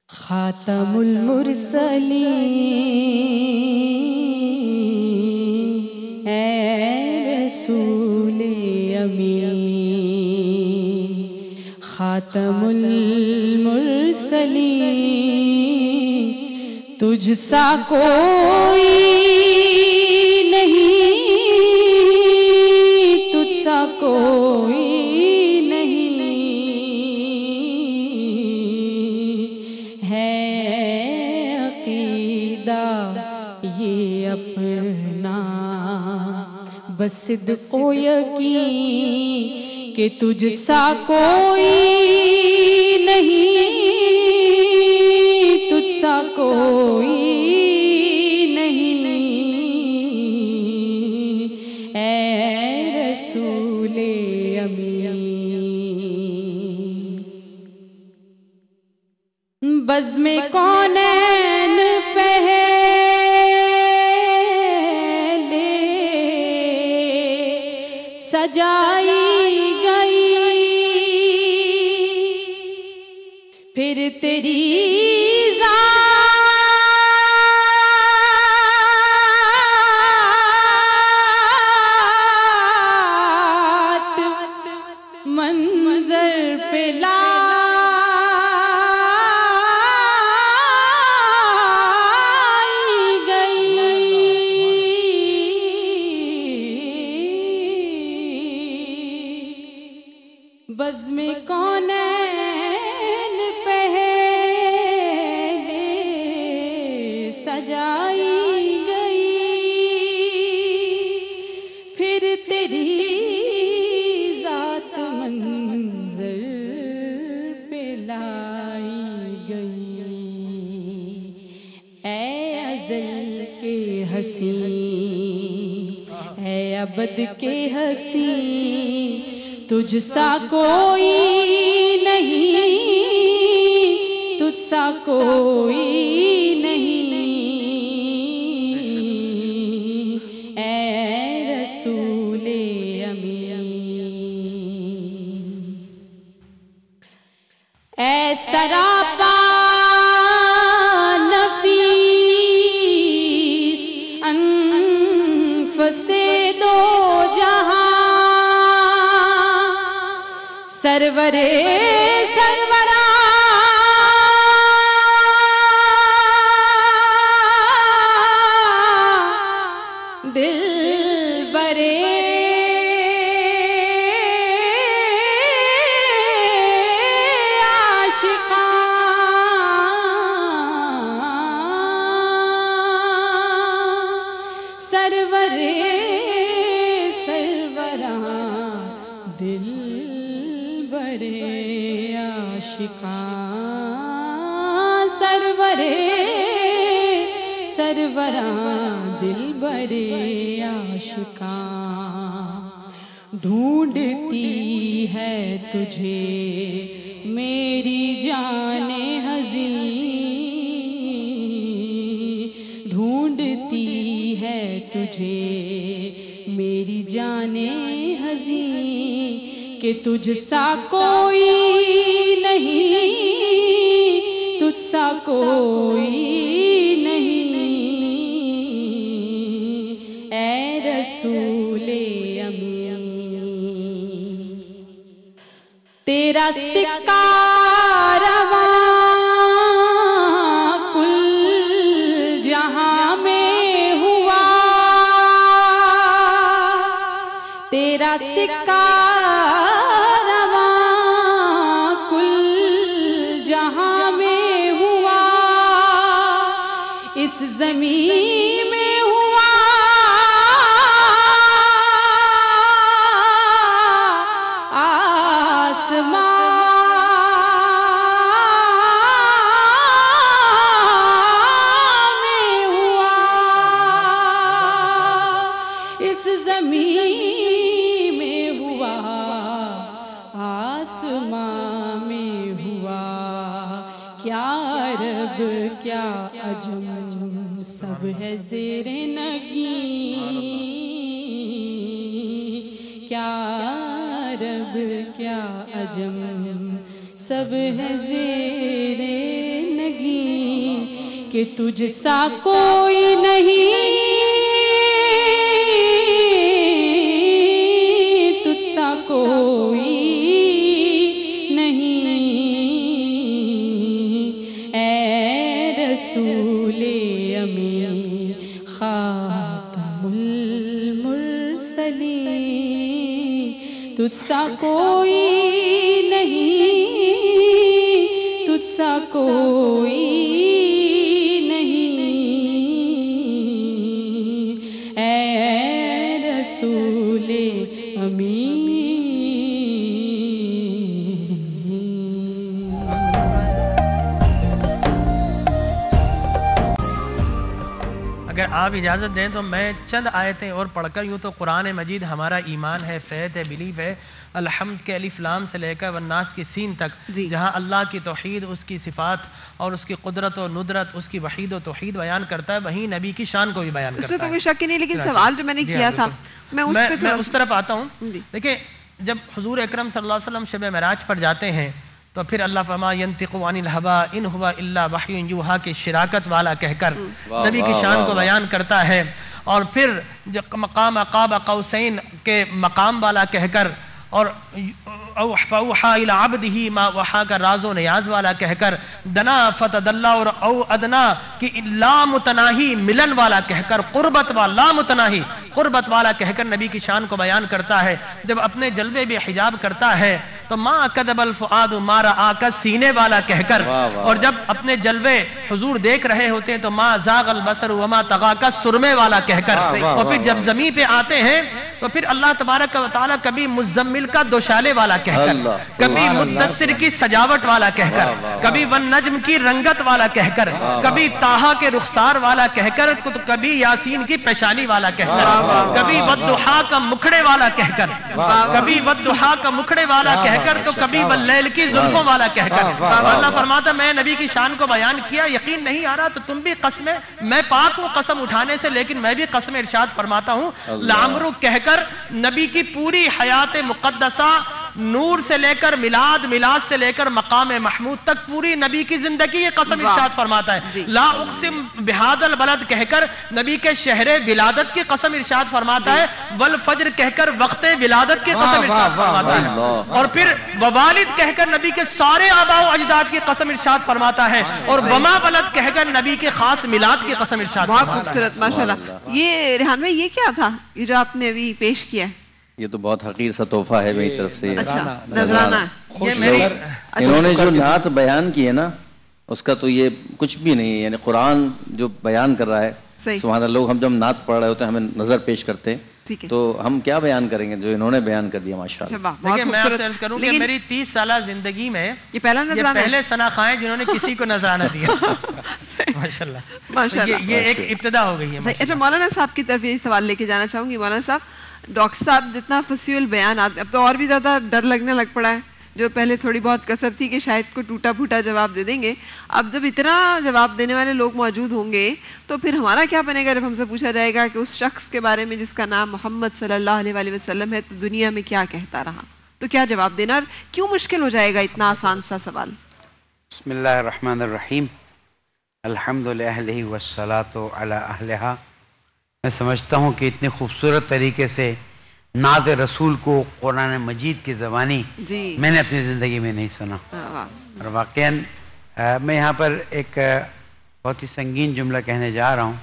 خاتم المرسلین اے رسول امین، خاتم المرسلین تجھ سا کوئی نہیں، تجھ سا کوئی یہ اپنا بس صدق و یقین کہ تجھ سا کوئی نہیں، تجھ سا کوئی نہیں، اے رسول امین۔ بزم کونین پہلے سجائی گئی، پھر تیری ذات منظر پہ بزم کونین پہلے سجائی گئی، پھر تیری ذات منظر پہ لائی گئی، اے ازل کے حسین، اے ابد کے حسین، تجھ سا کوئی نہیں، تجھ سا کوئی نہیں، اے رسول امین۔ اے سراپا نفیس انفس دو جہاں، سرور سروران دل برے عاشقان، سرور سروران دل برے عاشقان، سرورے سروران دل برے عاشقان، ڈھونڈتی ہے تجھے میری جان حزین، ڈھونڈتی ہے تجھے میری جان حزین، کہ تجھ سا کوئی نہیں، تجھ سا کوئی نہیں، اے رسول امین۔ تیرا سکہ رواں کل جہاں میں ہوا، تیرا سکہ اس زمین میں ہوا، آسمان میں ہوا، اس زمین میں ہوا، آسمان میں ہوا، کیا عرب کیا عجم سب ہے زیر نگین، کیا عرب کیا عجم سب ہے زیر نگین کہ تجھ سا کوئی نہیں، تجھ سا کوئی نہیں، اے رسول امین خاتم المرسلین، تجھ سا کوئی نہیں، تجھ سا کوئی نہیں، اے رسول امین۔ اگر آپ اجازت دیں تو میں چند آیتیں اور پڑھ کر، یوں تو قرآن مجید ہمارا ایمان ہے، فیت ہے، بلیف ہے، الحمد کے الف لام سے لے کر والناس کی سین تک، جہاں اللہ کی توحید، اس کی صفات اور اس کی قدرت و ندرت، اس کی وحید و توحید بیان کرتا ہے، وہیں نبی کی شان کو بھی بیان کرتا ہے۔ اس میں تو کوئی شک ہی نہیں، لیکن سوال جو میں نے کیا تھا میں اس طرف آتا ہوں۔ دیکھیں، جب حضور اکرم صلی اللہ علیہ وسلم شب معراج پر جاتے ہیں تو پھر اللہ فرما ینطق عن الہوا ان ہوا الا وحی یوحی کے شراکت والا کہہ کر نبی کی شان کو بیان کرتا ہے، اور پھر مقام قاب قوسین کے مقام والا کہہ کر، اور فَأَوْحَى إِلَىٰ عَبْدِهِ مَا وَحَا کا راز و نیاز والا کہہ کر، دنا فتدلّا اور او ادنا کی لا متناہی ملن والا کہہ کر، قربت والا لا متناہی قربت والا کہہ کر نبی کی شان کو بیان کرتا ہے۔ جب اپنے جلوے بے حجاب کرتا ہے تو ما کذب الفؤاد ما رأى کا سینے والا کہہ کر، اور جب اپنے جلوے حضور دیکھ رہے ہوتے ہیں تو ما زاغ البصر وما طغى کا سرمے والا کہہ کر، اور پھر جب زمین پہ آتے ہیں تو پھر اللہ تبارک و تعالی کبھی مزمل کا دوشالے والا کہہ کر، کبھی مدثر کی سجاوٹ والا کہہ کر، کبھی والنجم کی رنگت والا کہہ کر، کبھی طٰہٰ کے رخسار والا کہہ کر، کبھی یاسین کی پیشانی والا کہہ کر، کبھی والضحیٰ کا مکھڑے والا کہہ کر، کبھی والضحیٰ کا مکھڑے والا کہہ کر، تو کبھی واللیل کی زلفوں والا کہہ کر۔ اللہ فرماتا میں نبی کی شان کو بیان کیا، یقین نہیں آ رہا تو تم بھی قسمیں، میں پاک ہوں قسم اٹھانے سے، لیکن میں بھی قسم ارشاد فرماتا ہوں لعمرو کہہ کر نبی کی پوری حیات مقدسہ، نور سے لے کر میلاد، میلاد سے لے کر مقام محمود تک پوری نبی کی زندگی یہ قسم ارشاد فرماتا ہے۔ لا اقسم بہذا البلد کہہ کر نبی کے شہر ولادت کی قسم ارشاد فرماتا ہے، والفجر کہہ کر وقت ولادت کی قسم ارشاد فرماتا ہے، اور پھر ووالد کہہ کر نبی کے سارے آباء و اجداد کی قسم ارشاد فرماتا ہے، اور وما بلد کہہ کر نبی کے خاص میلاد کی قسم ارشاد فرماتا ہے۔ بہت خوبصورت، ماشاءاللہ۔ یہ ریحان بھائی یہ کیا تھا یہ جو آپ نے ابھی پیش کیا؟ یہ تو بہت حقیر سا تحفہ ہے میری طرف سے، نذرانہ۔ انہوں نے جو نعت بیان کی ہے نا اس کا تو یہ کچھ بھی نہیں ہے، یعنی قرآن جو بیان کر رہا ہے سبحان اللہ۔ لوگ ہم جب نعت پڑھ رہے ہوتے ہیں ہمیں نظر پیش کرتے ہیں تو ہم کیا بیان کریں گے جو انہوں نے بیان کر دیا ماشاءاللہ۔ دیکھیں میں آپ سے عرض کروں کہ میری 30 سالہ زندگی میں یہ پہلے ثنا خواہ ہیں جنہوں نے کسی کو نذرانہ دیا ماشاءاللہ۔ یہ ایک ابتدا ہو گئی ہے۔ اچھا مولانا صاحب کی طرف یہ سوال لے کے جانا چاہوں گی۔ مولانا صاحب، ڈاکٹر صاحب جتنا فصیح البیان، اب تو اور بھی زیادہ ڈر لگنے لگ پڑا ہے، جو پہلے تھوڑی بہت کسر تھی کہ شاید کو ٹوٹا پھوٹا جواب دے دیں گے، اب جب اتنا جواب دینے والے لوگ موجود ہوں گے تو پھر ہمارا کیا بنے گا جب ہم سے پوچھا جائے گا کہ اس شخص کے بارے میں جس کا نام محمد صلی اللہ علیہ وسلم ہے تو دنیا میں کیا کہتا رہا، تو کیا جواب دینا، اور کیوں مشکل ہو جائے گا اتنا آسان سا سوال؟ بسم اللہ الرحمن الرحیم، الحمد للہ والصلاۃ علی اہلہا۔ میں سمجھتا ہوں کہ اتنے خوبصورت طریقے سے نعت رسول کو قرآن مجید کی زبانی میں نے اپنی زندگی میں نہیں سنا، اور واقعاً میں یہاں پر ایک بہت ہی سنگین جملہ کہنے جا رہا ہوں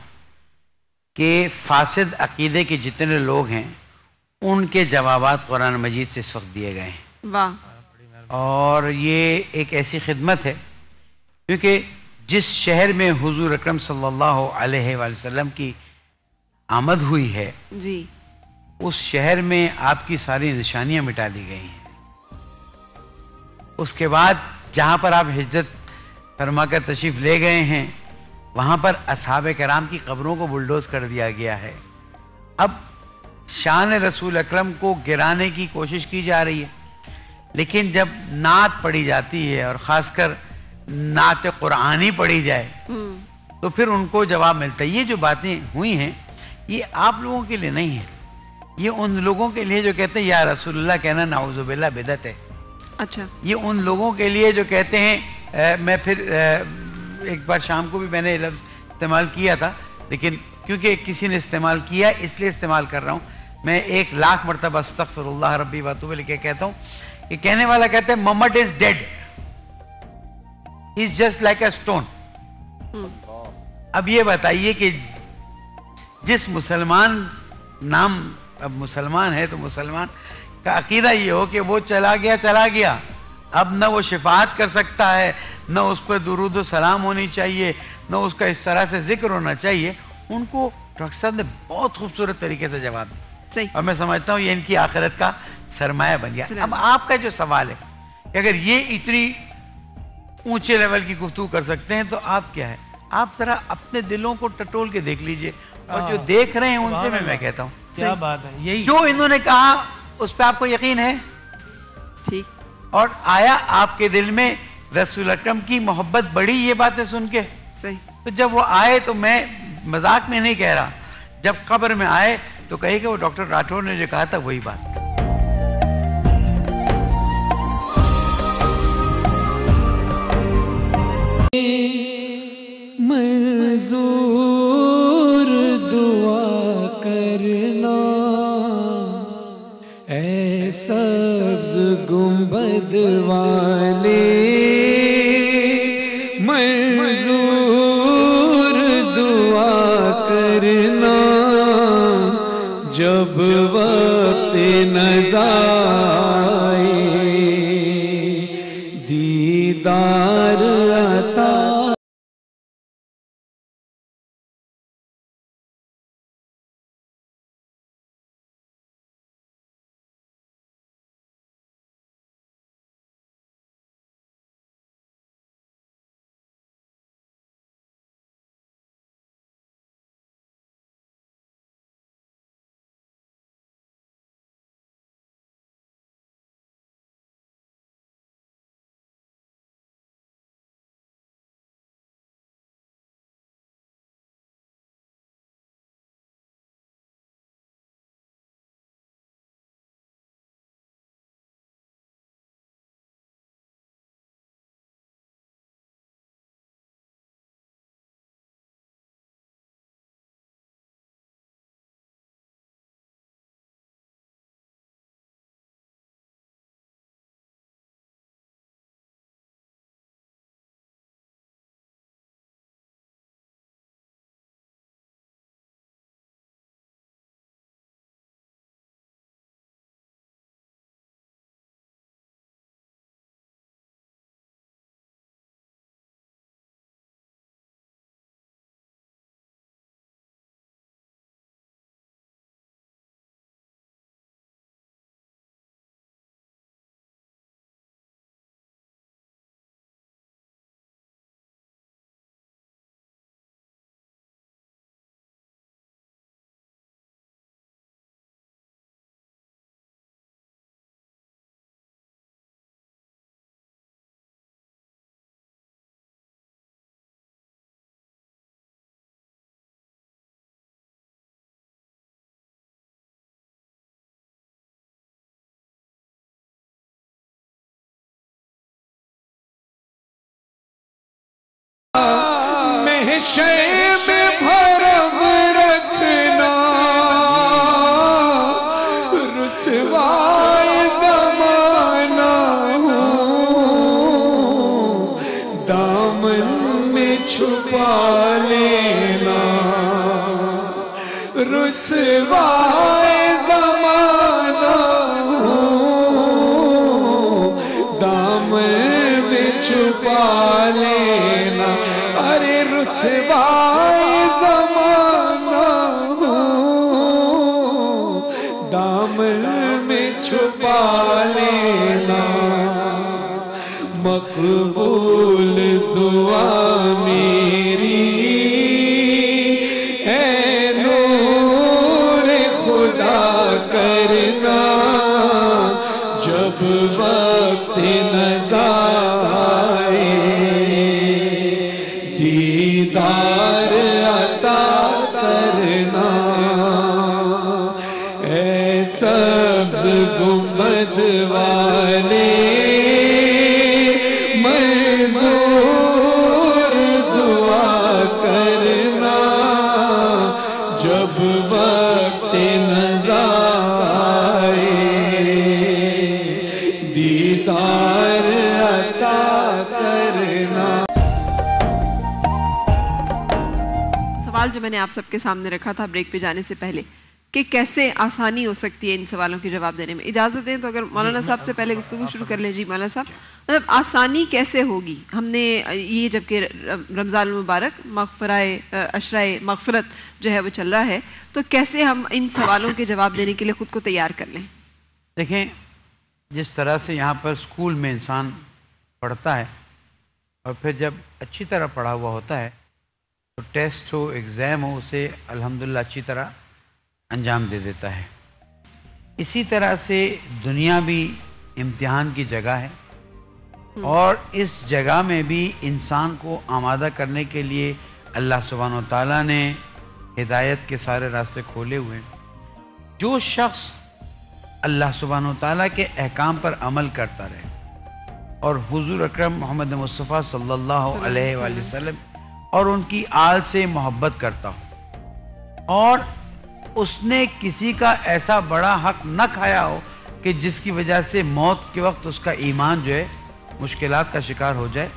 کہ فاسد عقیدے کے جتنے لوگ ہیں ان کے جوابات قرآن مجید سے اس وقت دیے گئے ہیں، اور یہ ایک ایسی خدمت ہے کیونکہ جس شہر میں حضور اکرم صلی اللہ علیہ وآلہ وسلم کی آمد ہوئی ہے اس شہر میں آپ کی ساری نشانیاں مٹا دی گئی ہیں۔ اس کے بعد جہاں پر آپ ہجرت فرما کر تشریف لے گئے ہیں وہاں پر اصحاب کرام کی قبروں کو بلڈوز کر دیا گیا ہے۔ اب شان رسول اکرم کو گرانے کی کوشش کی جا رہی ہے، لیکن جب نعت پڑھی جاتی ہے اور خاص کر نعت قرآنی پڑھی جائے تو پھر ان کو جواب ملتا ہے۔ یہ جو باتیں ہوئی ہیں یہ آپ لوگوں کے لیے نہیں ہیں، یہ ان لوگوں کے لیے جو کہتے ہیں یا رسول اللہ کہنا نعوذ باللہ بدعت ہے. اچھا. یہ ان لوگوں کے لیے جو کہتے ہیں میں پھر ایک بار شام کو بھی میں نے لفظ استعمال کیا تھا، لیکن کیونکہ کسی نے استعمال کیا اس لیے استعمال کر رہا ہوں. میں 1,00,000 مرتبہ استغفر اللہ ربی واتوب الیہ کہتا ہوں کہ کہنے والا کہتے ہیں Muhammad is dead, he is just like a stone. اب یہ بتائیے کہ جس مسلمان نام اب مسلمان ہے تو مسلمان کا عقیدہ یہ ہو کہ وہ چلا گیا، اب نہ وہ شفاعت کر سکتا ہے، نہ اس پہ درود و سلام ہونی چاہیے، نہ اس کا اس طرح سے ذکر ہونا چاہیے. ان کو ڈاکٹر صاحب نے بہت خوبصورت طریقے سے جواب دیا اور میں سمجھتا ہوں یہ ان کی آخرت کا سرمایہ بن گیا. اب آپ کا جو سوال ہے کہ اگر یہ اتنی اونچے لیول کی گفتگو کر سکتے ہیں تو آپ کیا ہے؟ آپ ذرا اپنے دلوں کو ٹٹول کے دیکھ لیجئے اور جو دیکھ رہے ہیں ان سے میں کہتا ہوں کیا بات ہے. یہی جو انہوں نے کہا اس پہ آپ کو یقین ہے؟ ٹھیک. اور آیا آپ کے دل میں رسول اکرم کی محبت بڑھی یہ باتیں سن کے؟ صحیح. تو جب وہ آئے تو میں مذاق میں نہیں کہہ رہا، جب قبر میں آئے تو کہے کہ وہ ڈاکٹر راٹھور نے جو کہا تھا وہی بات. منظور دعا کرنا اے سبز گنبد والے، منظور دعا کرنا جب وقت نظر آئے، دیدار عطا محشر میں بھرم رکھنا، رسوائے زمانہ ہوں، دامن میں چھپا لینا، رسوائے زمانہ ہوں، دامن میں چھپا لینا، ارے رسوائے زمانہ ہوں، دامن میں چھپا لینا، مقبول دعا میری اے نور خدا کرنا، جب وقت نظر آئے، دیدار عطا کرنا، اے دیدار عطا کرنا. سوال جو میں نے آپ سب کے سامنے رکھا تھا بریک پہ جانے سے پہلے کہ کیسے آسانی ہو سکتی ہے ان سوالوں کے جواب دینے میں، اجازت دیں تو اگر مولانا صاحب سے پہلے گفتگو شروع کر لیں. جی مولانا صاحب، مطلب آسانی کیسے ہوگی؟ ہم نے یہ جب کہ رمضان المبارک عشرۂ مغفرت جو ہے وہ چل رہا ہے، تو کیسے ہم ان سوالوں کے جواب دینے کے لیے خود کو تیار کر لیں؟ دیکھیں، جس طرح سے یہاں پر اسکول میں انسان پڑھتا ہے اور پھر جب اچھی طرح پڑھا ہوا ہوتا ہے تو ٹیسٹ ہو، ایگزام ہو، اسے الحمدللہ اچھی طرح انجام دے دیتا ہے. اسی طرح سے دنیا بھی امتحان کی جگہ ہے، اور اس جگہ میں بھی انسان کو آمادہ کرنے کے لیے اللہ سبحانہ و تعالیٰ نے ہدایت کے سارے راستے کھولے ہوئے ہیں. جو شخص اللہ سبحانہ و تعالیٰ کے احکام پر عمل کرتا رہے اور حضور اکرم محمد مصطفیٰ صلی اللہ علیہ وآلہ وسلم اور ان کی آل سے محبت کرتا ہو، اور اس نے کسی کا ایسا بڑا حق نہ کھایا ہو کہ جس کی وجہ سے موت کے وقت اس کا ایمان جو ہے مشکلات کا شکار ہو جائے،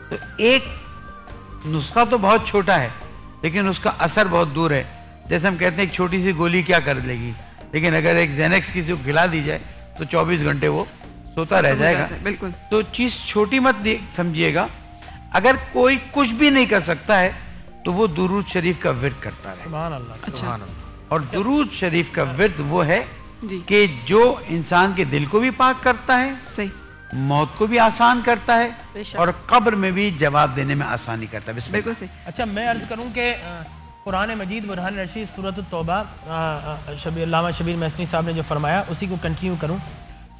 تو ایک نسخہ تو بہت چھوٹا ہے لیکن اس کا اثر بہت دور ہے. جیسے ہم کہتے ہیں ایک چھوٹی سی گولی کیا کر لے گی، لیکن اگر ایک زینکس کسی کو کھلا دی جائے تو 24 گھنٹے وہ سوتا رہ جائے گا. بالکل. تو چیز چھوٹی مت سمجھیے گا. اگر کوئی کچھ بھی نہیں کر سکتا ہے تو وہ درود شریف کا ورد کرتا رہے. سبحان اللہ. سبحان اللہ. اور درود شریف کا ورد وہ ہے کہ جو انسان کے دل کو بھی پاک کرتا ہے، صحیح، موت کو بھی آسان کرتا ہے، اور قبر میں بھی جواب دینے میں آسانی کرتا ہے. بسم اللہ. بالکل صحیح. اچھا، میں عرض کروں کہ قرآن مجید برہان رشید سورۃ التوبہ، علامہ شبیر محسنی صاحب نے جو فرمایا اسی کو کنٹینیو کروں.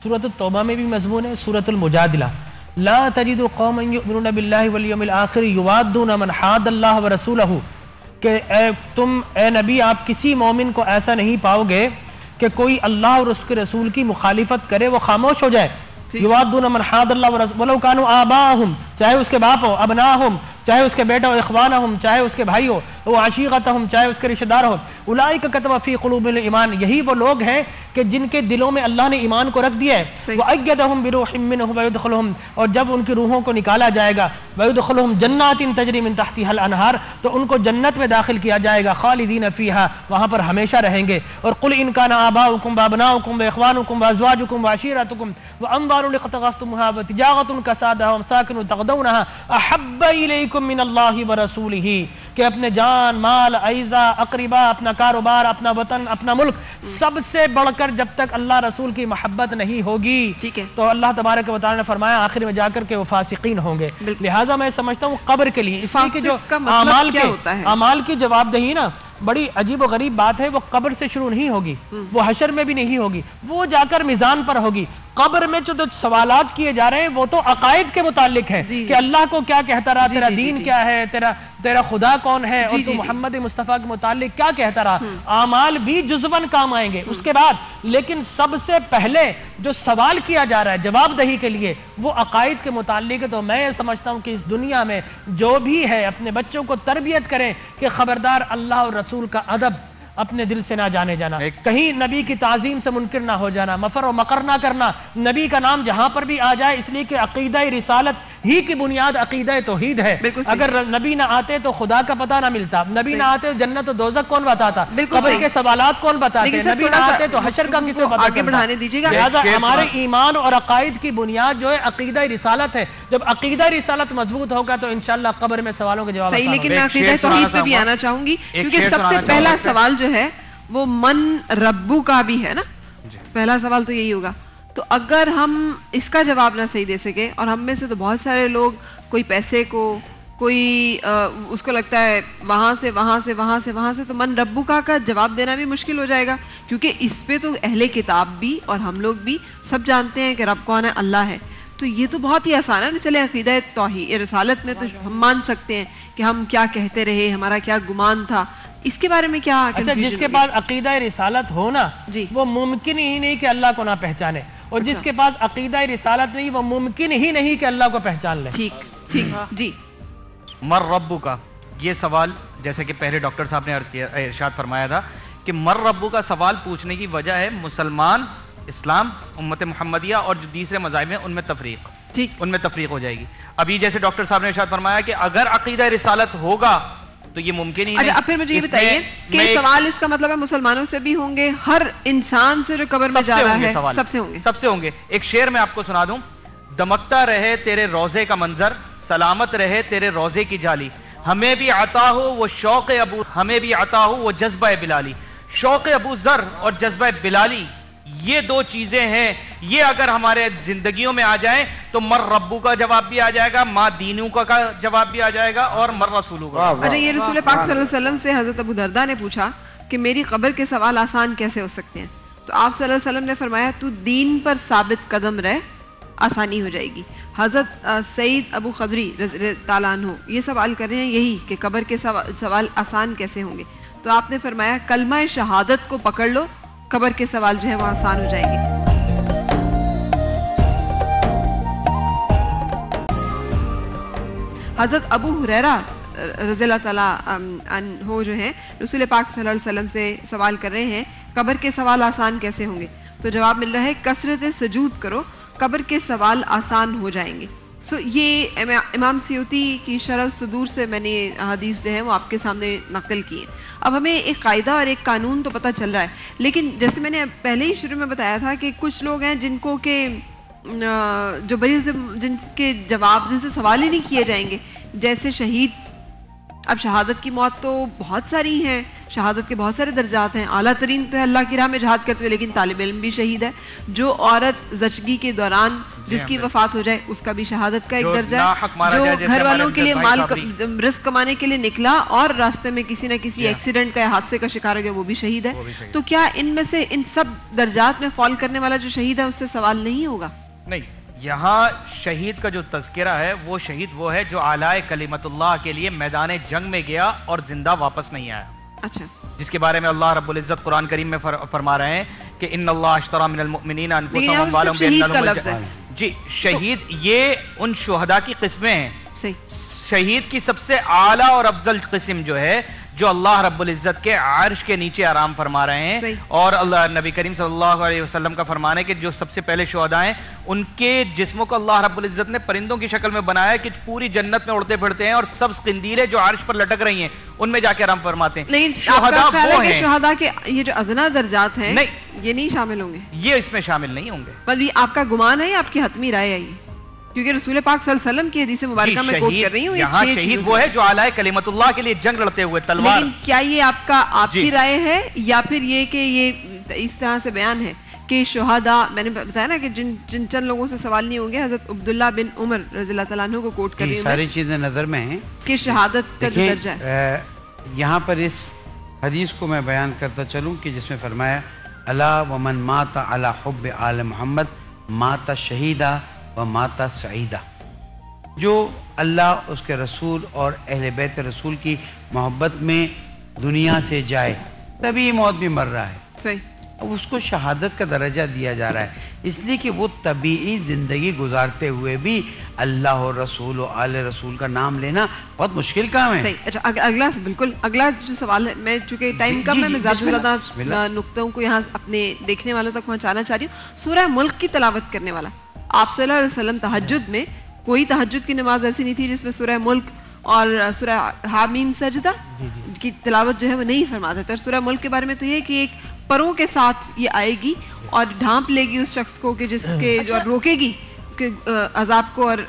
سورۃ التوبہ میں بھی مضمون ہے، سورۃ المجادلہ، لا تجد قوما یؤمنون باللہ والیوم الآخر یوادون من حاد اللہ ورسولہ، کہ اے نبی آپ کسی مومن کو ایسا نہیں پاؤ گے کہ کوئی اللہ اور اس کے رسول کی مخالفت کرے وہ خاموش ہو جائے. یوادون من حاد اللہ ورسولہ ولو کانوا آباءہم، چاہے اس کے باپ ہو، ابناہم چاہے اس کے بیٹا ہو، اخوانہم چاہے اس کے بھائی ہو، وعشیرتہم چاہے اس کے رشتہ دار ہو، اولئک کتب فی قلوبہم الایمان، یہی وہ لوگ ہیں کہ جن کے دلوں میں اللہ نے ایمان کو رکھ دیا ہے. وأیدہم بروح منہ ویدخلہم، اور جب ان کی روحوں کو نکالا جائے گا، ویدخلہم جنات تجری من تحتہا الانہار، تو ان کو جنت میں داخل کیا جائے گا، خالدین فیہا، وہاں پر ہمیشہ رہیں گے. اور قل ان کان آباؤکم وابناؤکم واخوانکم وازواجکم وعشیرتکم واموال اقترفتموها وتجارۃ کسادها ومساکن ترضونها احب الیکم من اللہ ورسولہ، کہ اپنے جان، مال، اعزا، اقربا، اپنا کاروبار، اپنا وطن، اپنا ملک، سب سے بڑھ کر جب تک اللہ رسول کی محبت نہیں ہوگی تو اللہ تبارک و تعالی نے فرمایا آخر میں جا کر کے وہ فاسقین ہوں گے. لہٰذا میں سمجھتا ہوں قبر کے لیے اس لیے کہ جو اعمال کی جواب دہی نا بڑی عجیب و غریب بات ہے، وہ قبر سے شروع نہیں ہوگی، وہ حشر میں بھی نہیں ہوگی، وہ جا کر میزان پر ہوگی. قبر میں جو سوالات کیے جا رہے ہیں وہ تو عقائد کے متعلق ہیں کہ اللہ کو کیا کہتا رہا، تیرا دین کیا ہے، تیرا خدا کون ہے، اور تو محمد مصطفیٰ کے متعلق کیا کہتا رہا. اعمال بھی جزواً کام آئیں گے اس کے بعد، لیکن سب سے پہلے جو سوال کیا جا رہا ہے جواب دہی کے لیے وہ عقائد کے متعلق ہے. تو میں یہ سمجھتا ہوں کہ اس دنیا میں جو بھی ہے اپنے بچوں کو تربیت کریں کہ خبردار اللہ اور رسول کا ادب اپنے دل سے نہ جانے جانا، کہیں نبی کی تعظیم سے منکر نہ ہو جانا، مفر و مکر نہ کرنا، نبی کا نام جہاں پر بھی آ جائے، اس لیے کہ عقیدہ رسالت ہی کی بنیاد عقیدہ توحید ہے. اگر نبی نہ آتے تو خدا کا پتہ نہ ملتا، نبی نہ آتے تو جنت و دوزخ کون بتاتا، قبر کے سوالات کون بتاتے، نبی نہ آتے تو حشر کا کسے پتہ چلتا. لہذا ہمارے ایمان اور عقائد کی بنیاد جو ہے عقیدہ رسالت ہے. جب عقیدہ رسالت مضبوط ہوگا تو انشاءاللہ قبر میں سوالوں کے جواب صحیح. لیکن میں عقیدہ توحید پہ بھی آنا چاہوں گی کیونکہ سب سے پہلا سوال جو ہے وہ من ربو کا بھی ہے نا، پہلا سوال تو یہی ہوگا. تو اگر ہم اس کا جواب نہ صحیح دے سکے، اور ہم میں سے تو بہت سارے لوگ کوئی پیسے کو، کوئی اس کو لگتا ہے وہاں سے تو من ربو کا جواب دینا بھی مشکل ہو جائے گا، کیونکہ اس پہ تو اہل کتاب بھی اور ہم لوگ بھی سب جانتے ہیں کہ رب کون ہے، اللہ ہے. تو یہ تو بہت ہی آسان ہے. چلے عقیدہ توحید رسالت میں تو ہم مان سکتے ہیں کہ ہم کیا کہتے رہے، ہمارا کیا گمان تھا، اس کے بارے میں کیا؟ اچھا، جس کے پاس عقیدہ رسالت ہونا وہ ممکن ہی نہیں کہ اللہ کو نہ پہچانے، اور جس کے پاس عقیدہ رسالت نہیں وہ ممکن ہی نہیں کہ اللہ کو پہچان لے. ٹھیک جی. مر ربو کا یہ سوال جیسے کہ پہلے ڈاکٹر صاحب نے عرض کیا، ارشاد فرمایا تھا کہ مر ربو کا سوال پوچھنے کی وجہ ہے مسلمان اسلام امت محمدیہ اور جو دوسرے مذاہب ہیں ان میں تفریق، ٹھیک، ان میں تفریق ہو جائے گی. ابھی جیسے ڈاکٹر صاحب نے ارشاد فرمایا کہ اگر عقیدہ رسالت ہوگا تو یہ ممکن ہی نہیں. اچھا پھر مجھے یہ بتائیے کہ سوال اس کا مطلب ہے مسلمانوں سے بھی ہوں گے، ہر انسان سے جو قبر میں جا رہا ہے سب سے ہوں گے؟ سب سے ہوں گے. ایک شعر میں آپ کو سنا دوں: دمکتا رہے تیرے روزے کا منظر، سلامت رہے تیرے روزے کی جالی، ہمیں بھی عطا ہو وہ شوق ابو، ہمیں بھی عطا ہو وہ جذبہ بلالی. شوق ابو ذر اور جذبہ بلالی یہ دو چیزیں ہیں، یہ اگر ہمارے زندگیوں میں آ جائیں تو مر ربو کا جواب بھی آ جائے گا، ما دینوں کا جواب بھی آ جائے گا، اور مر رسولوں کا. اچھا یہ رسول پاک صلی اللہ علیہ وسلم سے حضرت ابو درداء نے پوچھا کہ میری قبر کے سوال آسان کیسے ہو سکتے ہیں، تو آپ صلی اللہ علیہ وسلم نے فرمایا تو دین پر ثابت قدم رہ، آسانی ہو جائے گی. حضرت سعید ابو خدری رضی اللہ تعالیٰ عنہ یہ سوال کر رہے ہیں یہی کہ قبر کے سوال آسان کیسے ہوں گے، تو آپ نے فرمایا کلمہ شہادت کو پکڑ لو، قبر کے سوال جو ہے وہ آسان ہو جائیں گے. حضرت ابو ہریرہ رضی اللہ تعالیٰ عنہ جو ہیں رسول پاک صلی اللہ علیہ وسلم سے سوال کر رہے ہیں قبر کے سوال آسان کیسے ہوں گے، تو جواب مل رہا ہے کثرت سجود کرو، قبر کے سوال آسان ہو جائیں گے. یہ امام سیوطی کی شرح الصدور سے میں نے حدیث جو ہے وہ آپ کے سامنے نقل کی ہے. اب ہمیں ایک قاعدہ اور ایک قانون تو پتہ چل رہا ہے، لیکن جیسے میں نے پہلے ہی شروع میں بتایا تھا کہ کچھ لوگ ہیں جن کو کہ جو بڑی جن کے جواب جن سے سوال ہی نہیں کیے جائیں گے، جیسے شہید. اب شہادت کی موت تو بہت ساری ہیں، شہادت کے بہت سارے درجات ہیں. اعلیٰ ترین تو اللہ کی راہ میں جہاد کرتے ہوئے لیکن طالب علم بھی شہید ہے. جو عورت زچگی کے دوران جس کی وفات ہو جائے اس کا بھی شہادت کا ایک درجہ ہے. جو گھر والوں کے لیے مال رزق کمانے کے لیے نکلا اور راستے میں کسی نہ کسی ایکسیڈنٹ کا یا حادثے کا شکار ہو گیا وہ بھی شہید ہے. تو کیا ان میں سے ان سب درجات میں فال کرنے والا جو شہید ہے اس سے سوال نہیں ہوگا؟ نہیں، یہاں شہید کا جو تذکرہ ہے وہ شہید وہ ہے جو اعلیٰ کلمت اللہ کے لیے میدان جنگ میں گیا اور زندہ واپس نہیں آیا. اچھا، جس کے بارے میں اللہ رب العزت قرآن کریم میں فرما رہے ہیں کہ ان اللہ اشتری من المؤمنین انفسهم واموالهم بان لهم الجنہ. جی شہید یہ ان شہداء کی قسمیں ہیں. شہید کی سب سے اعلیٰ اور افضل قسم جو ہے جو اللہ رب العزت کے عرش کے نیچے آرام فرما رہے ہیں. اور اللہ نبی کریم صلی اللہ علیہ وسلم کا فرمان ہے کہ جو سب سے پہلے شہداء ہیں ان کے جسموں کو اللہ رب العزت نے پرندوں کی شکل میں بنایا ہے کہ پوری جنت میں اڑتے پھرتے ہیں اور سبز قندیلیں جو عرش پر لٹک رہی ہیں ان میں جا کے آرام فرماتے ہیں. لیکن شہداء کے یہ جو ادنا درجات ہیں یہ نہیں شامل ہوں گے، یہ اس میں شامل نہیں ہوں گے. بلکہ آپ کا گمان ہے یا آپ کی حتمی رائے ہے؟ کیونکہ رسول پاک صلی اللہ علیہ وسلم کی حدیث مبارکہ میں کوٹ کر رہی ہوں. یہاں شہید وہ ہے جو اعلیٰ کلمت اللہ کے لیے جنگ لڑتے ہوئے تلوار. لیکن کیا یہ آپ کی رائے ہے یا پھر یہ کہ یہ اس طرح سے بیان ہے کہ شہداء، میں نے بتایا نا کہ جن چند لوگوں سے سوال نہیں ہوں گے، حضرت عبداللہ بن عمر رضی اللہ تعالیٰ عنہ کو کوٹ کر رہی ہوں ساری چیزیں نظر میں ہیں کہ شہادت کا جو درجہ ہے. یہاں پر اس حدیث کو میں بیان کرتا چلوں کہ جس میں فرمایا الا ومن مات علی حب آل محمد مات شہیدہ و مات سعیدہ. جو اللہ اس کے رسول اور اہل بیت رسول کی محبت میں دنیا سے جائے تبھی موت بھی مر رہا ہے. صحیح. اب اس کو شہادت کا درجہ دیا جا رہا ہے اس لیے کہ وہ طبیعی زندگی گزارتے ہوئے بھی اللہ اور رسول و آل رسول کا نام لینا بہت مشکل کام ہے. صحیح. اچھا اگلا بالکل اگلا جو سوال ہے، میں چونکہ ٹائم کم ہے میں زیادہ سے زیادہ نقطوں کو یہاں اپنے دیکھنے والوں تک پہنچانا چاہ رہی ہوں. سورہ ملک کی تلاوت کرنے والا آپ صلی اللہ علیہ وسلم تہجد میں کوئی تہجد کی نماز ایسی نہیں تھی جس میں سورہ ملک اور سورہ حامیم سجدہ کی تلاوت جو ہے وہ نہیں فرماتے تھے. اور سورہ ملک کے بارے میں تو یہ کہ ایک پروں کے ساتھ یہ آئے گی اور ڈھانپ لے گی اس شخص کو کہ جس کے جو روکے گی کہ عذاب کو. اور میں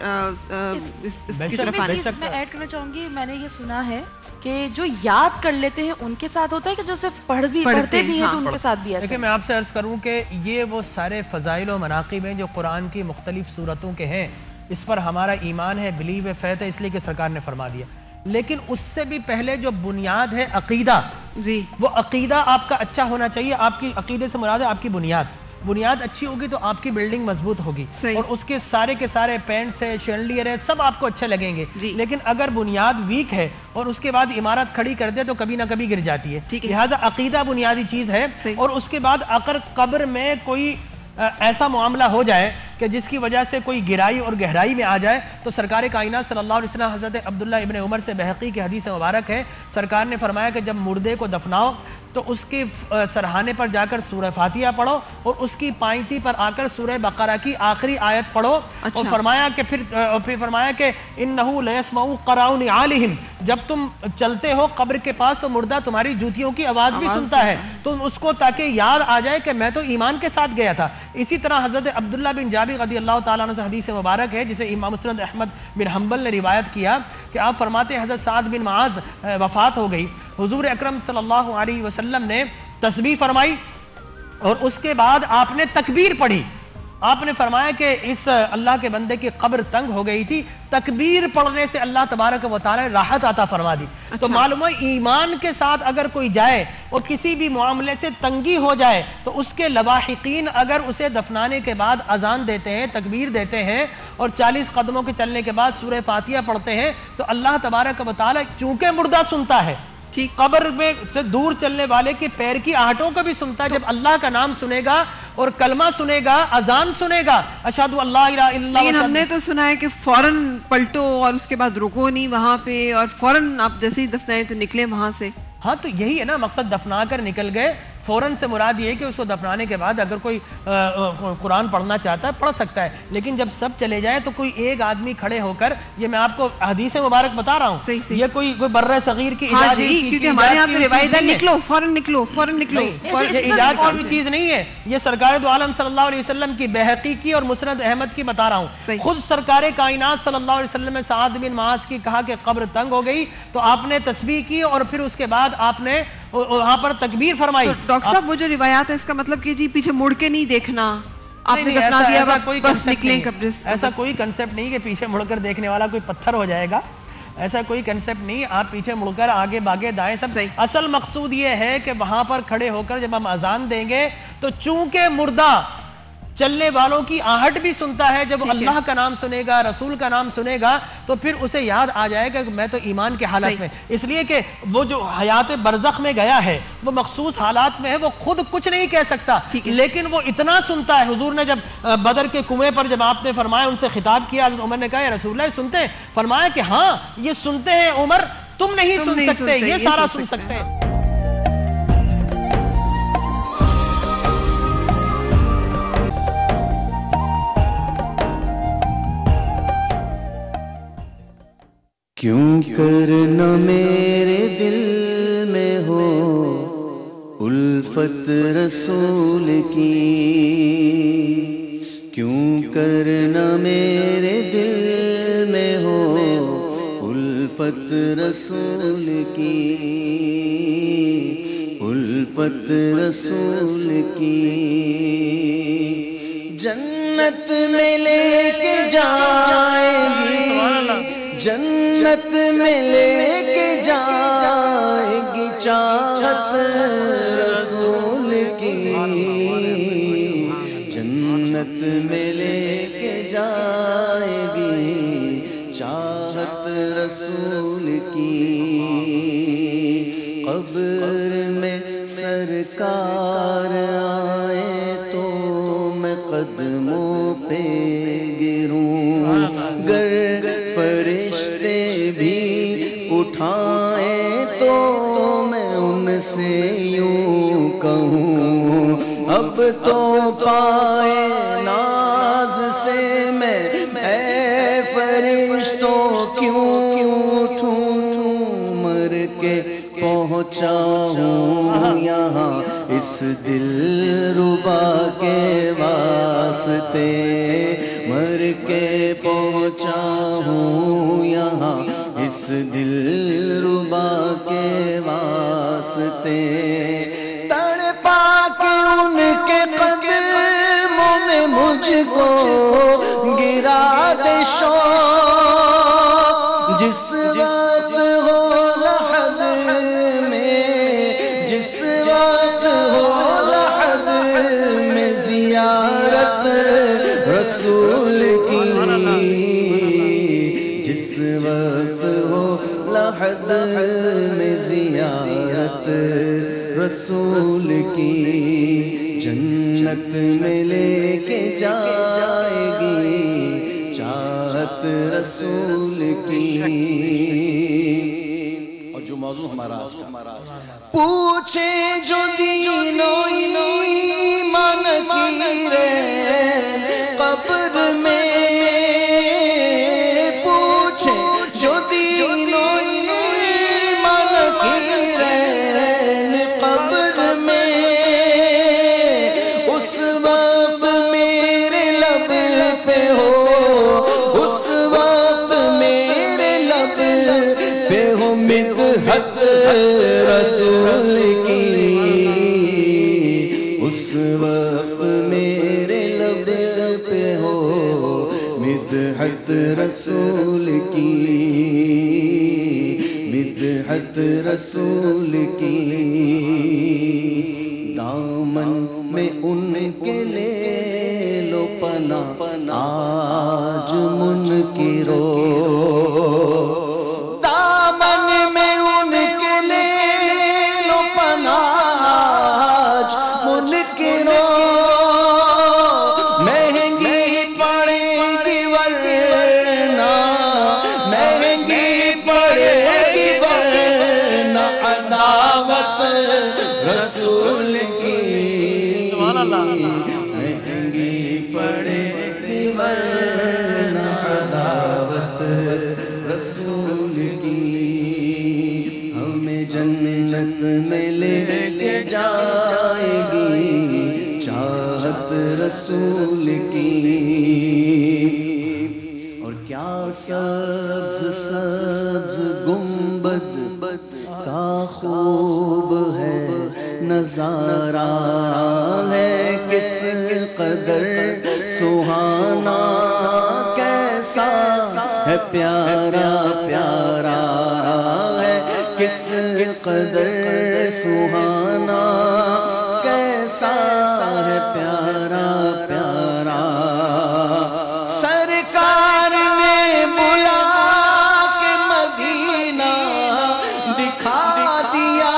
ایڈ کرنا چاہوں گی، میں نے یہ سنا ہے کہ جو یاد کر لیتے ہیں ان کے ساتھ ہوتا ہے کہ جو صرف پڑھتے بھی ہیں تو ان کے ساتھ بھی ایسا. دیکھیں میں آپ سے عرض کروں کہ یہ وہ سارے فضائل و مناقب ہیں جو قرآن کی مختلف صورتوں کے ہیں، اس پر ہمارا ایمان ہے، بلیو ہے، فیت ہے، اس لیے کہ سرکار نے فرما دیا. لیکن اس سے بھی پہلے جو بنیاد ہے عقیدہ، جی وہ عقیدہ آپ کا اچھا ہونا چاہیے. آپ کی عقیدے سے مراد ہے آپ کی بنیاد اچھی ہوگی تو آپ کی بلڈنگ مضبوط ہوگی اور اس کے سارے پینٹس ہے، شینڈلیئر ہے، سب آپ کو اچھے لگیں گے. لیکن اگر بنیاد ویک ہے اور اس کے بعد عمارت کھڑی کر دے تو کبھی نہ کبھی گر جاتی ہے. لہٰذا عقیدہ بنیادی چیز ہے. اور اس کے بعد اگر قبر میں کوئی ایسا معاملہ ہو جائے کہ جس کی وجہ سے کوئی گہرائی اور گہرائی میں آ جائے تو سرکار کائنات صلی اللہ علیہ وسلم حضرت عبداللہ ابن عمر سے بحقی کی حدیث مبارک ہے، سرکار نے فرمایا کہ جب مردے کو دفناؤ تو اس کے سرہانے پر جا کر سورہ فاتحہ پڑھو اور اس کی پائنتی پر آ کر سورہ بقرہ کی آخری آیت پڑھو. اور فرمایا کہ پھر فرمایا کہ انہو لیسمع قرع نعالہم، جب تم چلتے ہو قبر کے پاس تو مردہ تمہاری جوتیوں کی آواز بھی سنتا ہے، تم اس کو تاکہ یاد آ جائے کہ میں تو ایمان کے ساتھ گیا تھا. اسی طرح حضرت عبداللہ بن جابر رضی اللہ تعالیٰ عنہ سے حدیث مبارک ہے جسے امام مسند احمد بن حنبل نے روایت کیا کہ آپ فرماتے ہیں حضرت سعد بن معاذ وفات ہو گئی، حضور اکرم صلی اللہ علیہ وسلم نے تسبیح فرمائی اور اس کے بعد آپ نے تکبیر پڑھی. آپ نے فرمایا کہ اس اللہ کے بندے کی قبر تنگ ہو گئی تھی، تکبیر پڑھنے سے اللہ تبارک و تعالی نے راحت عطا فرما دی. تو معلوم ہے ایمان کے ساتھ اگر کوئی جائے اور کسی بھی معاملے سے تنگی ہو جائے تو اس کے لواحقین اگر اسے دفنانے کے بعد اذان دیتے ہیں، تکبیر دیتے ہیں اور 40 قدموں کے چلنے کے بعد سورہ فاتحہ پڑھتے ہیں تو اللہ تبارک و تعالی چونکہ مردہ سنتا ہے، قبر میں سے دور چلنے والے کے پیر کی آہٹوں کو بھی سنتا ہے. جب اللہ کا نام سنے گا اور کلمہ سنے گا، اذان سنے گا، اشہد ان لا الہ الا اللہ. لیکن ہم نے تو سنا ہے کہ فوراً پلٹو اور اس کے بعد رکو نہیں وہاں پہ، اور فوراً آپ جیسے ہی دفنائیں تو نکلے وہاں سے. ہاں تو یہی ہے نا مقصد، دفنا کر نکل گئے. فوراً سے مراد یہ ہے کہ اس کو دفنانے کے بعد اگر کوئی قرآن پڑھنا چاہتا ہے پڑھ سکتا ہے، لیکن جب سب چلے جائیں تو کوئی ایک آدمی کھڑے ہو کر، یہ میں آپ کو حدیث مبارک بتا رہا ہوں، یہ کوئی برہ صغیر کی ایجاد، کیونکہ ہمارے یہاں تو روایت ہے نکلو فوراً نکلو فوراً نکلو، یہ ایجاد کوئی چیز نہیں ہے. یہ سرکار دو عالم صلی اللہ علیہ وسلم کی بہقی کی اور مسند احمد کی بتا رہا ہوں. خود سرکار کائنات صلی اللہ علیہ وسلم نے سعد بن معاذ کی کہا کہ قبر تنگ ہو گئی تو آپ نے تسبیح کی اور پھر اس کے بعد آپ نے وہاں پر تکبیر فرمائی. ڈاکٹر صاحب وہ جو روایات ہے اس کا مطلب کہ جی پیچھے مڑ کے نہیں دیکھنا، آپ نے دفنا دیا بس نکلیں قبر سے. ایسا کوئی کنسپٹ نہیں کہ پیچھے مڑ کر دیکھنے والا کوئی پتھر ہو جائے گا، ایسا کوئی کنسپٹ نہیں. آپ پیچھے مڑ کر آگے باگے دائیں سب. اصل مقصود یہ ہے کہ وہاں پر کھڑے ہو کر جب ہم اذان دیں گے تو چونکہ مردہ چلنے والوں کی آہٹ بھی سنتا ہے، جب اللہ کا نام سنے گا، رسول کا نام سنے گا تو پھر اسے یاد آ جائے گا کہ میں تو ایمان کے حالت میں. اس لیے کہ وہ جو حیات برزخ میں گیا ہے وہ مخصوص حالات میں ہے، وہ خود کچھ نہیں کہہ سکتا لیکن وہ اتنا سنتا ہے. حضور نے جب بدر کے کنویں پر جب آپ نے فرمایا، ان سے خطاب کیا، حضرت عمر نے کہا یا رسول اللہ سنتے ہیں؟ فرمایا کہ ہاں یہ سنتے ہیں عمر، تم نہیں سن سکتے، یہ سارا سن سکتے ہیں. کیوں کرنا میرے دل میں ہو الفت رسول کی، کیوں کرنا میرے دل میں ہو الفت رسول کی، الفت رسول کی. جنت میں لے کے جائے گی، جنت میں لے کے جائے گی چاہت رسول کی، جنت میں لے کے جائے گی چاہت رسول کی. قبر میں سرکار آئے تو میں قدموں پہ گروں، گر فرشتے بھی اٹھائیں تو میں ان سے یوں کہوں، اب تو پائے ناز سے میں اے فرشتوں کیوں اٹھوں، مر کے پہنچا ہوں یہاں اس دل ربا کے واسطے، مر کے پہنچا ہوں یہاں اس دل ربا کے واسطے. تڑپا کے ان کے قدموں میں مجھ کو گرا دے شوق، جس وقت ہو لحد میں، جس وقت ہو لحد میں زیارت رسول کی، جس وقت ہو لحد میں زیارت رسول کی، جنت میں لے کے جائے گی چاہت رسول کی. جو موضوع ہمارا پوچھے جو دین و ایمان کی رے قبر میں، پوچھے جو دین و ایمان کی رے قبر میں، اس وقت میرے لب پہ ہو، اس وقت میرے لب پہ ہو مدحت رسول کی، اس وقت میرے لب پہ ہو مدحت رسول کی، مدحت رسول کی، دامن میں ان کے لے لو پناہ آج منکرو، دامن میں ان کے لے لو پناہ آج منکرو، مہنگی پڑے گی ورنہ، مہنگی پڑے گی ورنہ عداوت رسول کی، مہنگی پڑے گی ورنہ عداوت رسول کی، ہمیں جنت میں لے کے جائے گی چاہت رسول کی، اور کیا سبز سبز گنبد کا خوب ہے نظارہ ہے، کس قدر سہانا کیسا ہے پیارا پیارا ہے، کس قدر سہانا کیسا ہے پیارا پیارا، سرکار نے بلا کے مدینہ دکھا دیا،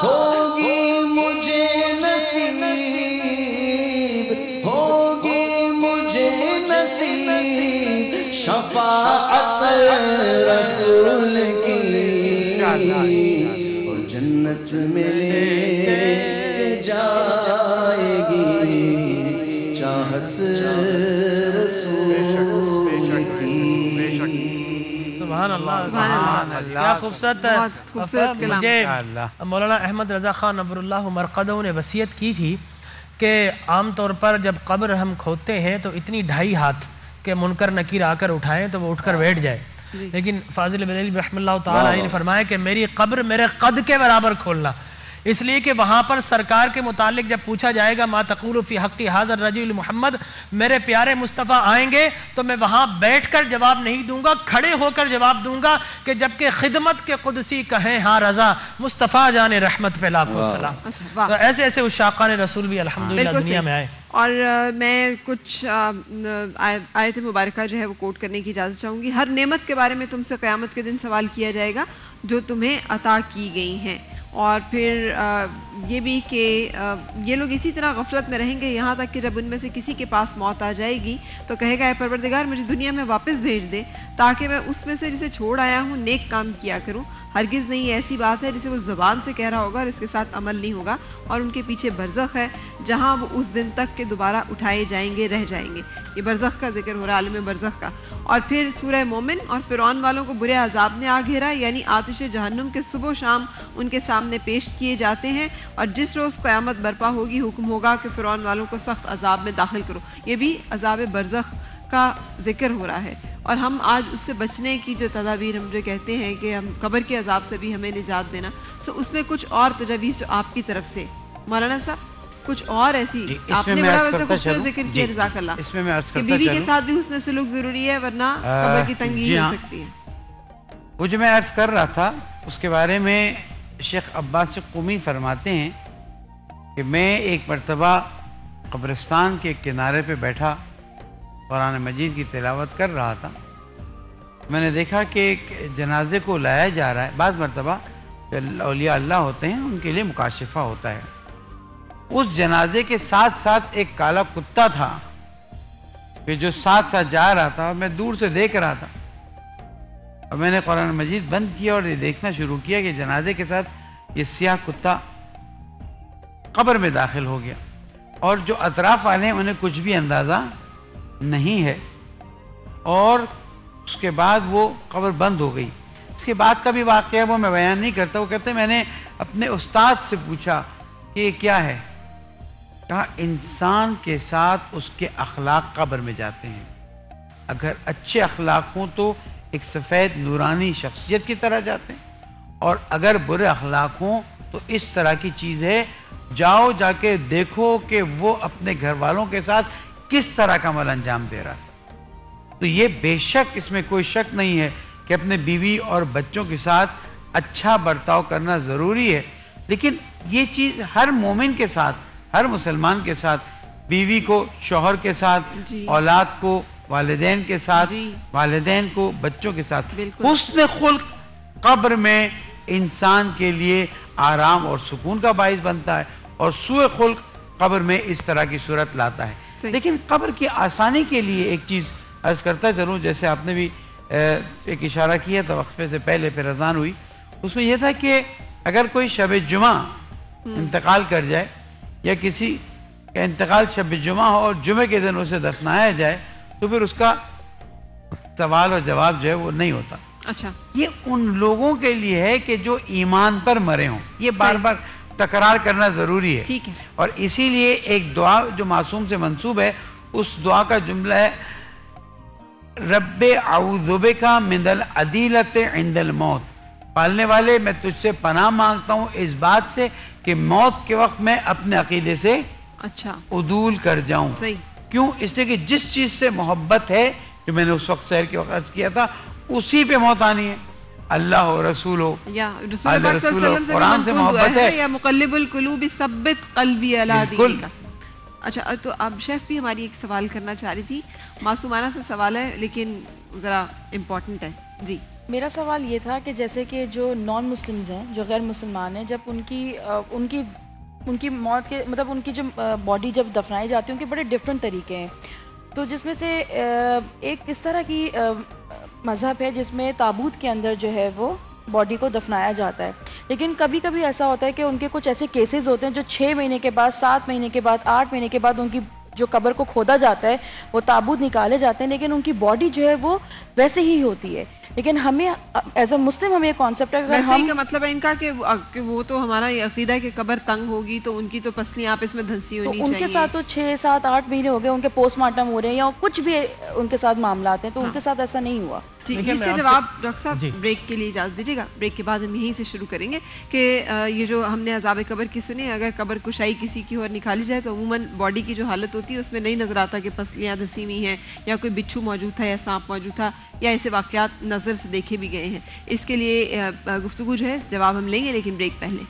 ہوگی مجھے نصیب، ہوگی مجھے نصیب شفاعت رسول کی، اور جنت میں لے جائے گی چاہت رسول کی۔ سبحان اللہ، سبحان اللہ، کیا خوبصورت کلام۔ مجھے مولانا احمد رضا خان نور اللہ مرقدہ نے وصیت کی تھی کہ عام طور پر جب قبر ہم کھودتے ہیں تو اتنی 2.5 ہاتھ کہ منکر نکیر آ کر اٹھائیں تو وہ اٹھ کر بیٹھ جائے، لیکن فاضل بریلوی رحمہ اللہ تعالیٰ نے فرمایا کہ میری قبر میرے قد کے برابر کھولنا، اس لیے کہ وہاں پر سرکار کے متعلق جب پوچھا جائے گا ما تقول فی حق ھذا الرجل محمد، میرے پیارے مصطفیٰ آئیں گے تو میں وہاں بیٹھ کر جواب نہیں دوں گا، کھڑے ہو کر جواب دوں گا کہ جبکہ خدمت کے قدسی کہیں ہاں رضا، مصطفیٰ جان رحمت پہ لاکھوں سلام۔ تو ایسے ایسے عشاقان رسول بھی الحمدللہ دنیا میں آئے۔ اور میں کچھ آیت مبارکہ جو ہے وہ کوٹ کرنے کی اجازت چاہوں گی۔ ہر نعمت کے بارے میں تم سے قیامت کے دن سوال کیا جائے گا جو تمہیں عطا کی گئی ہیں، اور پھر یہ بھی کہ یہ لوگ اسی طرح غفلت میں رہیں گے یہاں تک کہ جب ان میں سے کسی کے پاس موت آ جائے گی تو کہے گا اے پروردگار مجھے دنیا میں واپس بھیج دے تاکہ میں اس میں سے جسے چھوڑ آیا ہوں نیک کام کیا کروں۔ ہرگز نہیں یہ ایسی بات ہے جسے وہ زبان سے کہہ رہا ہوگا اور اس کے ساتھ عمل نہیں ہوگا، اور ان کے پیچھے برزخ ہے جہاں وہ اس دن تک کے دوبارہ اٹھائے جائیں گے، رہ جائیں گے۔ یہ برزخ کا ذکر ہو رہا ہے، عالم برزخ کا۔ اور پھر سورہ مومن، اور فرعون والوں کو برے عذاب نے آ گھیرا، یعنی آتش جہنم کے صبح و شام ان کے سامنے پیش کیے جاتے ہیں، اور جس روز قیامت برپا ہوگی حکم ہوگا کہ فرعون والوں کو سخت عذاب میں داخل کرو۔ یہ بھی عذاب برزخ کا ذکر ہو رہا ہے، اور ہم آج اس سے بچنے کی جو تدابیر ہم جو کہتے ہیں کہ ہم قبر کے عذاب سے بھی ہمیں نجات دینا، سو اس میں کچھ اور تجاویز جو آپ کی طرف سے مولانا صاحب کچھ اور ایسی آپ نے بڑا ویسے خوبصورت ذکر کیا، جزاک اللہ، اس میں عرض کہ بیوی کے ساتھ بھی حسن سلوک ضروری ہے ورنہ قبر کی تنگی ہو سکتی ہے۔ وہ جو میں عرض کر رہا تھا اس کے بارے میں شیخ عباس قمی فرماتے ہیں کہ میں ایک مرتبہ قبرستان کے کنارے پہ بیٹھا قرآن مجید کی تلاوت کر رہا تھا، میں نے دیکھا کہ ایک جنازے کو لایا جا رہا ہے۔ بعض مرتبہ اولیاء اللہ ہوتے ہیں ان کے لیے مکاشفہ ہوتا ہے، اس جنازے کے ساتھ ساتھ ایک کالا کتا تھا کہ جو ساتھ ساتھ جا رہا تھا، میں دور سے دیکھ رہا تھا، اور میں نے قرآن مجید بند کیا اور یہ دیکھنا شروع کیا کہ جنازے کے ساتھ یہ سیاہ کتا قبر میں داخل ہو گیا، اور جو اطراف والے ہیں انہیں کچھ بھی اندازہ نہیں ہے، اور اس کے بعد وہ قبر بند ہو گئی۔ اس کے بعد کا بھی واقعہ وہ میں بیان نہیں کرتا، وہ کہتے ہیں میں نے اپنے استاد سے پوچھا کہ یہ کیا ہے؟ کہا انسان کے ساتھ اس کے اخلاق قبر میں جاتے ہیں، اگر اچھے اخلاق ہوں تو ایک سفید نورانی شخصیت کی طرح جاتے ہیں، اور اگر برے اخلاق ہوں تو اس طرح کی چیز ہے، جاؤ جا کے دیکھو کہ وہ اپنے گھر والوں کے ساتھ کس طرح کا عمل انجام دے رہا تھا۔ تو یہ بے شک اس میں کوئی شک نہیں ہے کہ اپنے بیوی اور بچوں کے ساتھ اچھا برتاؤ کرنا ضروری ہے، لیکن یہ چیز ہر مومن کے ساتھ، ہر مسلمان کے ساتھ، بیوی کو شوہر کے ساتھ، اولاد کو والدین کے ساتھ، والدین کو بچوں کے ساتھ، حسن خلق قبر میں انسان کے لیے آرام اور سکون کا باعث بنتا ہے، اور سوء خلق قبر میں اس طرح کی صورت لاتا ہے۔ لیکن قبر کی آسانی کے لیے ایک چیز عرض کرتا ضرور، جیسے آپ نے بھی ایک اشارہ کیا تھا وقفے سے پہلے پھر اذان ہوئی، اس میں یہ تھا کہ اگر کوئی شب جمعہ انتقال کر جائے یا کسی کا انتقال شب جمعہ ہو اور جمعے کے دن اسے دفنایا جائے تو پھر اس کا سوال اور جواب جو ہے وہ نہیں ہوتا۔ اچھا، یہ ان لوگوں کے لیے ہے کہ جو ایمان پر مرے ہوں، یہ بار بار تکرار کرنا ضروری ہے، اور اسی لیے ایک دعا جو معصوم سے منسوب ہے، اس دعا کا جملہ ہے رب اعوذ بک من العدیلۃ عند الموت، پالنے والے میں تجھ سے پناہ مانگتا ہوں اس بات سے کہ موت کے وقت میں اپنے عقیدے سے عدول کر جاؤں۔ کیوں؟ اس لیے کہ جس چیز سے محبت ہے، جو میں نے اس وقت سحر کے وقت عرض کیا تھا، اسی پہ موت آنی ہے، اللہ ہو، رسول ہو، یا رسول اللہ صلی اللہ علیہ وسلم سے قرآن سے محبت ہے، یا مقلب القلوب ثبت قلبی علی دینک۔ اچھا، تو اب شیف بھی ہماری ایک سوال کرنا چاہ رہی تھی، معصومانہ سے سوال ہے لیکن ذرا امپورٹنٹ ہے۔ جی، میرا سوال یہ تھا کہ جیسے کہ جو نان مسلمز ہیں، جو غیر مسلمان ہیں، جب ان کی موت کے مطلب ان کی جو باڈی جب دفنائی جاتی ہے، ان کے بڑے ڈفرینٹ طریقے ہیں، تو جس میں سے ایک اس طرح کی مذہب ہے جس میں تابوت کے اندر جو ہے وہ باڈی کو دفنایا جاتا ہے، لیکن کبھی کبھی ایسا ہوتا ہے کہ ان کے کچھ ایسے کیسز ہوتے ہیں جو 6 مہینے کے بعد، 7 مہینے کے بعد، 8 مہینے کے بعد ان کی جو قبر کو کھودا جاتا ہے، وہ تابوت نکالے جاتے ہیں، لیکن ان کی باڈی جو ہے وہ ویسے ہی ہوتی ہے۔ لیکن ہمیں ایز اے مسلم ہمیں کانسیپٹ ہے ویسے کا مطلب ہے ان کا کہ وہ تو ہمارا یہ عقیدہ ہے کہ قبر تنگ ہوگی تو ان کی تو پسلیاں آپس میں دھنسی ہونی چاہیے، ان کے ساتھ تو 6 7 8 مہینے ہو گئے، ان کے پوسٹ مارٹم ہو رہے ہیں یا کچھ بھی ان کے ساتھ معاملات ہیں، تو ان کے ساتھ ایسا نہیں ہوا۔ جی، اس کے جواب ڈاکٹر صاحب بریک کے لیے اجازت دیجیے گا، بریک کے بعد ہم یہیں سے شروع کریں گے کہ یہ جو ہم نے عذاب قبر کی سنی، اگر قبر کشائی کسی کی اور نکالی جائے تو عموماً باڈی کی جو حالت ہوتی ہے اس میں نہیں نظر آتا کہ پسلیاں دھسی ہوئی ہیں یا کوئی بچھو موجود تھا یا سانپ موجود تھا یا ایسے واقعات نظر سے دیکھے بھی گئے ہیں۔ اس کے لیے گفتگو جو ہے جواب ہم لیں گے، لیکن بریک پہلے۔